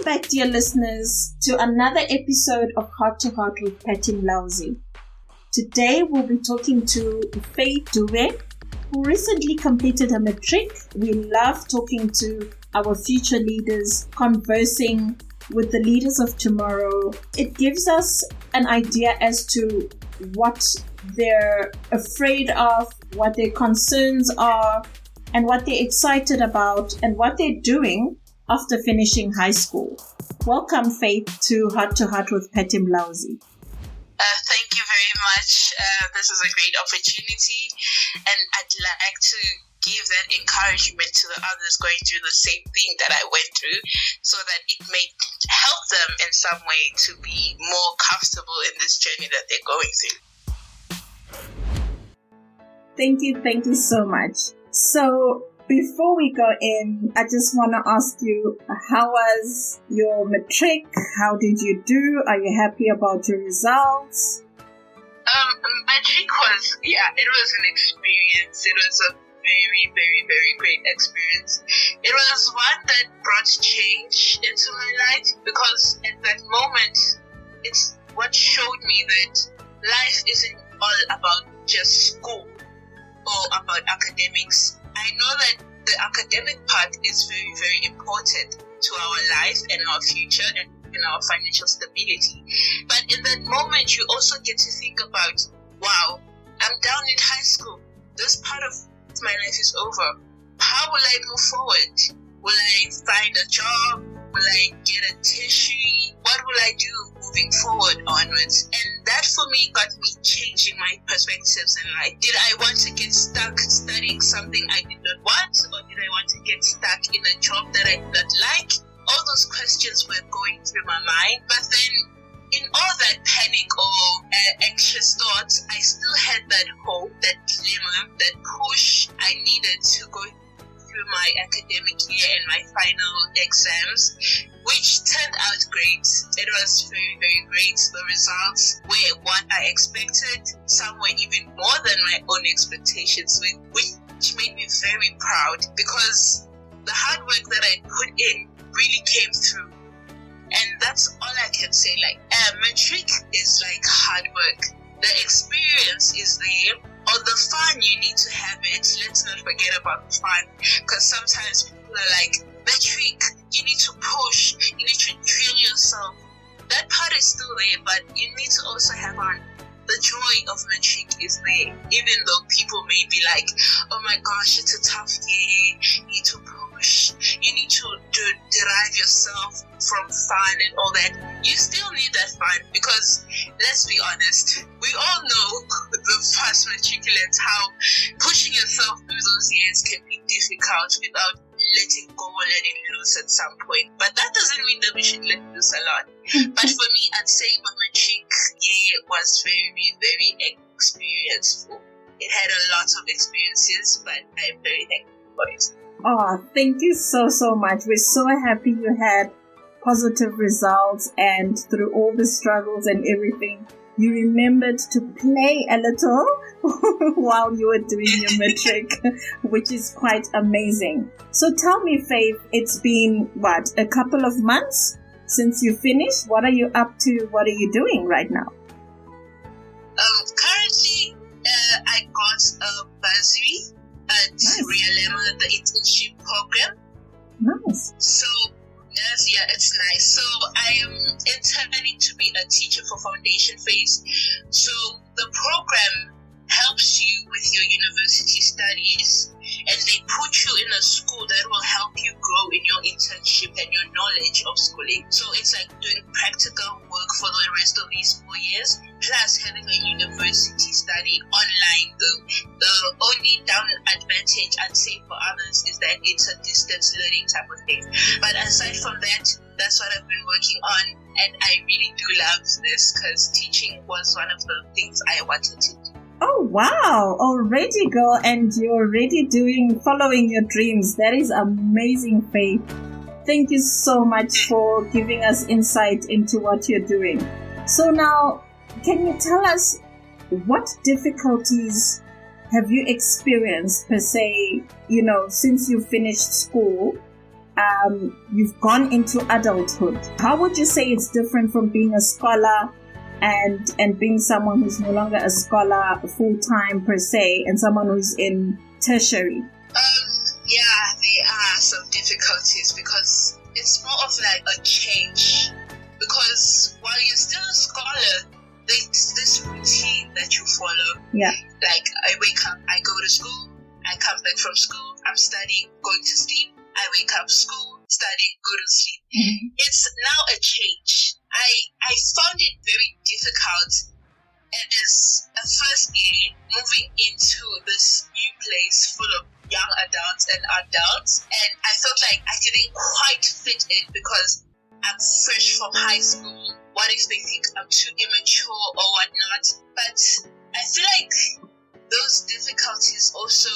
Welcome back, dear listeners, to another episode of Heart to Heart with Patty Mulauzi. Today we'll be talking to Faith Dube, who recently completed her Matric. We love talking to our future leaders, conversing with the leaders of tomorrow. It gives us an idea as to what they're afraid of, what their concerns are, and what they're excited about, and what they're doing after finishing high school. Welcome, Faith, to Heart with Patty Mulauzi. Thank you very much. This is a great opportunity, and I'd like to give that encouragement to the others going through the same thing that I went through, so that it may help them in some way to be more comfortable in this journey that they're going through. Thank you so much. So, before we go in, I just want to ask you, how was your Matric? How did you do? Are you happy about your results? Matric was, it was an experience. It was a very, very, very great experience. It was one that brought change into my life, because at that moment, it's what showed me that life isn't all about just school or about academics. I know that the academic part is very, very important to our life and our future and our financial stability. But in that moment, you also get to think about, wow, I'm down in high school. This part of my life is over. How will I move forward? Will I find a job? Will I get a tertiary? What will I do moving forward onwards? And that for me got me changing my perspectives in life. Did I want to get stuck studying something I did not want? Or did I want to get stuck in a job that I did not like? All those questions were going through my mind. But then in all that panic or anxious thoughts, I still had that hope, that glimmer, that push I needed to go through my academic year and my final exams, which turned out great. It was very, very great. The results were what I expected. Some were even more than my own expectations, which made me very proud, because the hard work that I put in really came through. And that's all I can say. Matric is like hard work. The experience is there. Or the fun, you need to have it. Let's not forget about the fun, because sometimes people are like, Matric, you need to push, you need to drill yourself. That part is still there, but you need to also have fun. The joy of Matric is there, even though people may be like, oh my gosh, it's a tough year, you need to push, you need to derive yourself from fun and all that. You still need that fun, because let's be honest, we all know the first matriculants, how pushing yourself through those years can be difficult without letting go or letting loose at some point. But that doesn't mean that we should let loose a lot. But for me, I'd say my Matric year was very, very experienceful. It had a lot of experiences, but I'm very thankful for it. Oh, thank you so much. We're so happy you had positive results, and through all the struggles and everything, you remembered to play a little while you were doing your Matric, which is quite amazing. So tell me, Faith, it's been, a couple of months since you finished? What are you up to? What are you doing right now? Currently, I got a bursary at Realema, the internship program. Nice. So, it's nice. So I am interning to be a teacher for foundation phase. So the program helps you with your university studies, and they put you in a school that will help you grow in your internship and your knowledge of schooling. So it's like doing practical work for the rest of these 4 years, plus having a university study online. The only advantage I'd say for others is that it's a distance learning type of thing. But aside from that, that's what I've been working on, and I really do love this, because teaching was one of the things I wanted to do. Oh, wow. Already, girl. And you're already following your dreams. That is amazing, Faith. Thank you so much for giving us insight into what you're doing. So now, can you tell us what difficulties have you experienced per se, since you finished school? you've gone into adulthood. How would you say it's different from being a scholar and being someone who's no longer a scholar full-time per se, and someone who's in tertiary? Yeah, there are some difficulties because it's more of like a change. Because while you're still a scholar, there's this routine that you follow. Yeah. Like, I wake up, I go to school, I come back from school, I'm studying, going to sleep. I wake up, school, studying, go to sleep. Mm-hmm. It's now a change. I found it very difficult as a first year moving into this new place full of young adults and adults, and I felt like I didn't quite fit in because I'm fresh from high school. What if they think I'm too immature or whatnot? But I feel like those difficulties also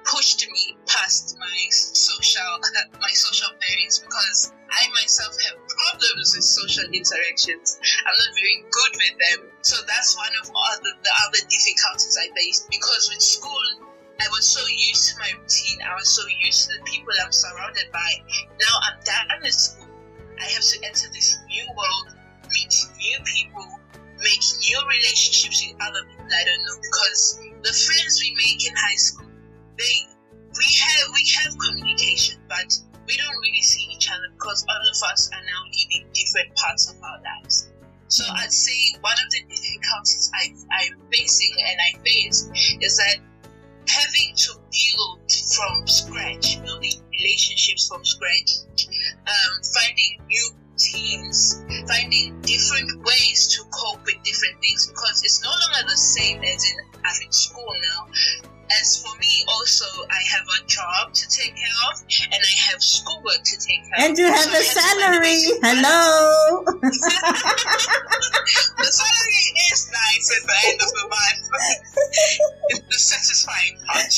pushed me past my social bearings, because I myself have problems with social interactions. I'm not very good with them. So that's one of the other difficulties I faced, because with school, I was so used to my routine. I was so used to the people I'm surrounded by. Now I'm done with school. I have to enter this new world, meet new people, make new relationships with other people I don't know, because the friends we make in high school, we have communication, but we don't really see each other because all of us are now living different parts of our lives. So I'd say one of the difficulties I'm facing and I face is that having to build from scratch, building relationships from scratch, finding new routines, finding different ways to cope with different things, because it's no longer the same as in I'm in school now. As for me, also, I have a job to take care of, and I have schoolwork to take care of. And you have a salary. Hello. The salary is nice at the end of the month. It's the satisfying part.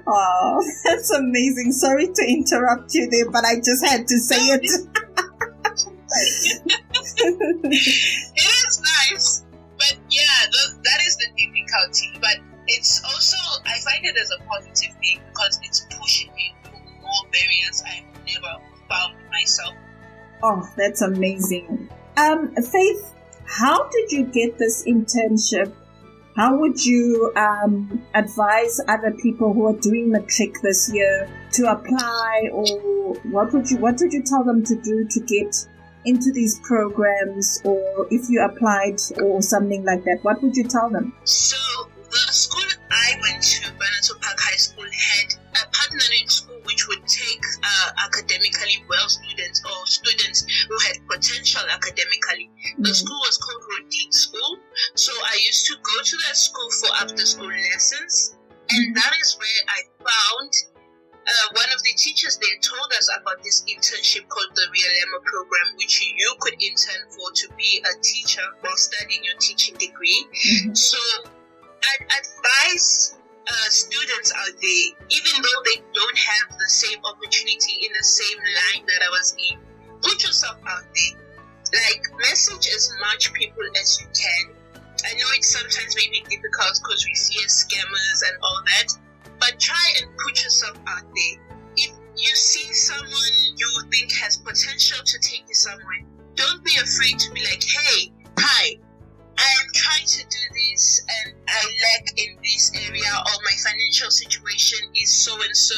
Oh, that's amazing. Sorry to interrupt you there, but I just had to say it. It is nice. But yeah, that is the difficulty. But it's also, I find it as a positive thing because it's pushing me through more barriers I've never found myself. Oh, that's amazing. Faith, how did you get this internship? How would you advise other people who are doing Matric this year to apply, or what would you tell them to do to get into these programs, or if you applied or something like that, what would you tell them? So the school I went to, Banato Park High School, had a partnering school which would take academically well students or students who had potential academically. The school was called Rodin School. So I used to go to that school for after school lessons, and that is where I found one of the teachers there told us about this internship called the Realema program, which you could intern for to be a teacher while studying your teaching degree. So I'd advise students out there, even though they don't have the same opportunity in the same line that I was in, put yourself out there. Like, message as much people as you can. I know it sometimes may be difficult because we see scammers and all that, but try and put yourself out there. If you see someone you think has potential to take you somewhere, don't be afraid to be like, hey, hi, I am trying to do this and I lack in this area, or my financial situation is so and so.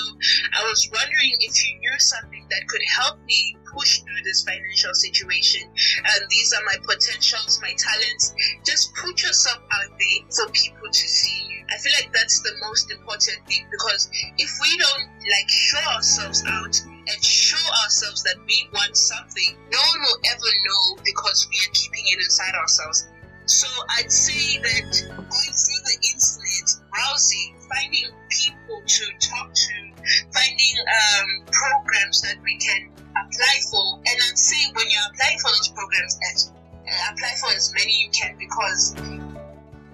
I was wondering if you knew something that could help me push through this financial situation, and these are my potentials, my talents. Just put yourself out there for people to see you. I feel like that's the most important thing, because if we don't show ourselves out and show ourselves that we want something, no one will ever know because we are keeping it inside ourselves. So I'd say that going through the internet, browsing, finding people to talk to, finding programs that we can apply for, and I'd say when you're applying for those programs, apply for as many you can, because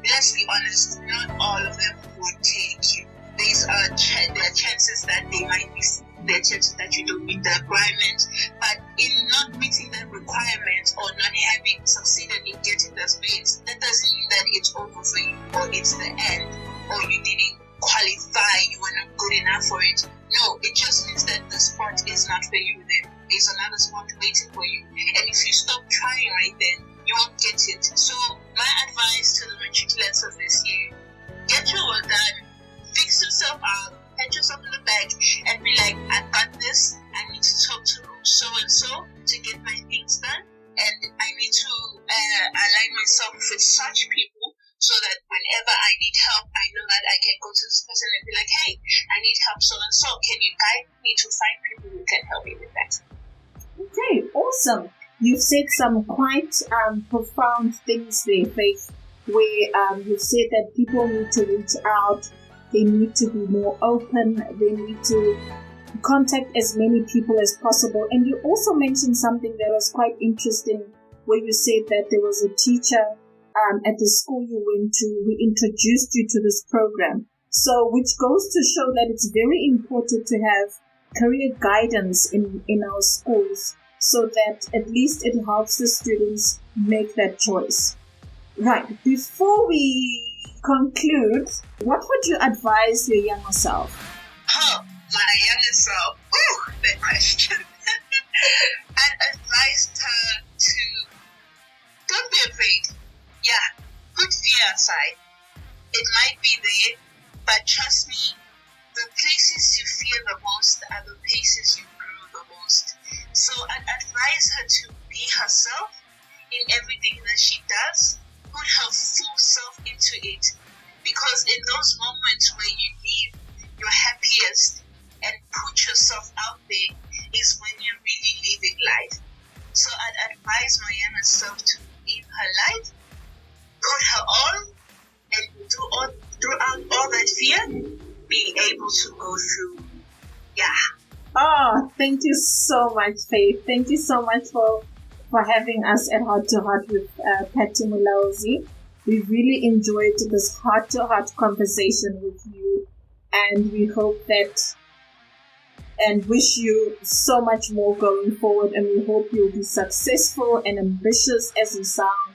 let's be honest, not all of them would take you. There are chances that they might be. There are chances that you don't meet the requirement, but in not meeting that requirement or not having succeeded in getting the space, that doesn't mean that it's over for you or it's the end or you didn't qualify, you were not good enough for it. No, it just means that the spot is not for you then. There's another spot waiting for you. And if you stop trying right then, you won't get it. So my advice to the matriculants of this year, get your work done, fix yourself up, pat yourself on the back, and be like, I've got this. I need to talk to so and so to get my things done, and I need to align myself with such people so that whenever I need help, I know that I can go to this person and be like, hey, I need help so and so. Can you guide me to find people who can help me with that? Okay, awesome. You've said some quite profound things there, Faith, where you've said that people need to reach out, they need to be more open, they need to contact as many people as possible. And you also mentioned something that was quite interesting, where you said that there was a teacher at the school you went to who introduced you to this program. So, which goes to show that it's very important to have career guidance in our schools, so that at least it helps the students make that choice. Right. Before we conclude, what would you advise your younger self? Oh, my younger self. Ooh, that question. I'd advise her to don't be afraid. Yeah, put fear aside. It might be there, but trust me, the places you fear the most are the places you grow the most. So I'd advise her to be herself in everything that she does, put her full self into it, because in those moments where you need your happiest and put yourself out there is when you're really living life. So I'd advise my younger self to live her life, put her on, and throughout all that fear, be able to go through. Yeah. Oh, thank you so much, Faith. Thank you so much for having us at Heart to Heart with Patty Mulauzi. We really enjoyed this heart-to-heart conversation with you, and we hope that and wish you so much more going forward, and we hope you'll be successful and ambitious as you sound.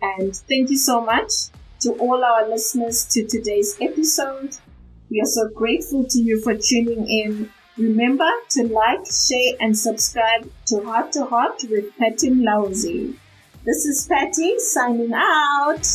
And thank you so much to all our listeners to today's episode. We are so grateful to you for tuning in. Remember to like, share, and subscribe to Heart with Patty Mulauzi. This is Patty signing out.